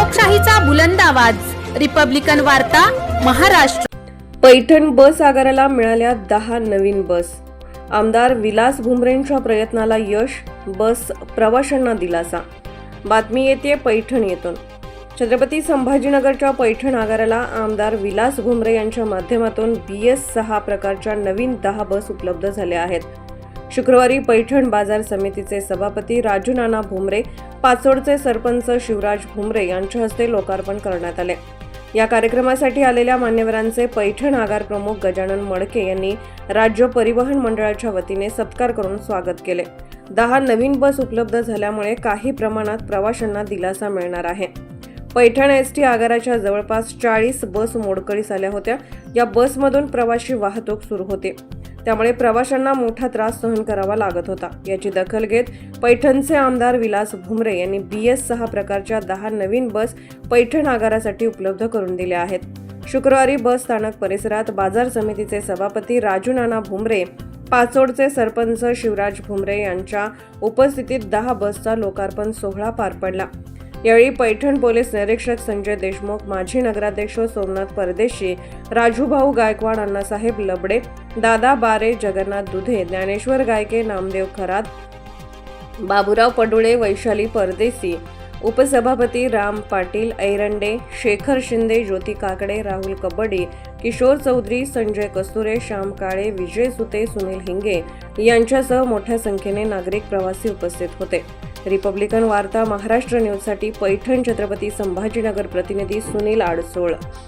लोकशाहीचा बुलंद आवाज, रिपब्लिकन वार्ता, महाराष्ट्र। पैठण बस आगाराला मिळाल्या 10 नवीन बस। आमदार विलास भुमरेंच्या प्रयत्नाला यश, बस प्रवाशांना दिलासा। बातमी येते पैठण येथून। छत्रपती संभाजीनगरच्या पैठण आगाराला आमदार विलास भुमरे यांच्या माध्यमातून BS6 प्रकारच्या नवीन 10 बस उपलब्ध झाल्या आहेत। शुक्रवारी पैठण बाजार समितीचे सभापती राजू नाना भुमरे, पाचोडचे सरपंच शिवराज भुमरे यांच्या हस्ते लोकार्पण करण्यात आले। या कार्यक्रमासाठी आलेल्या मान्यवरांचे पैठण आगार प्रमुख गजानन मडके यांनी राज्य परिवहन मंडळाच्या वतीने सत्कार करून स्वागत केले। 10 नवीन बस उपलब्ध झाल्यामुळे काही प्रमाणात प्रवाशांना दिलासा मिळणार आहे। पैठण ST आगाराच्या जवळपास 40 बस मोडकळीस आल्या होत्या। या बसमधून प्रवासी वाहतूक सुरू होती, त्यामुळे प्रवाशांना मोठा त्रास सहन करावा लागत होता। याची दखल घेत पैठणचे आमदार विलास भुमरे यांनी BS6 प्रकारच्या 10 नवीन बस पैठण आगारासाठी उपलब्ध करून दिल्या आहेत। शुक्रवारी बस स्थानक परिसरात बाजार समितीचे सभापती राजू नाना भुमरे, पाचोडचे सरपंच शिवराज भुमरे यांच्या उपस्थितीत 10 बसचा लोकार्पण सोहळा पार पडला। यावेळी पैठण पोलीस निरीक्षक संजय देशमुख, माजी नगराध्यक्ष सोमनाथ परदेशी, राजूभाऊ गायकवाड, अण्णासाहेब लबडे, दादा बारे, जगन्नाथ दुधे, ज्ञानेश्वर गायके, नामदेव खरात, बाबूराव पडुळे, वैशाली परदेशी, उपसभापती राम पाटील ऐरंडे, शेखर शिंदे, ज्योती काकडे, राहुल कबड्डी, किशोर चौधरी, संजय कस्तुरे, श्याम काळे, विजय सुते, सुनील हिंगे यांच्यासह मोठ्या संख्येने नागरिक प्रवासी उपस्थित होते। रिपब्लिकन वार्ता महाराष्ट्र न्यूजसाठी पैठण छत्रपती संभाजीनगर प्रतिनिधी सुनील आडसोळ।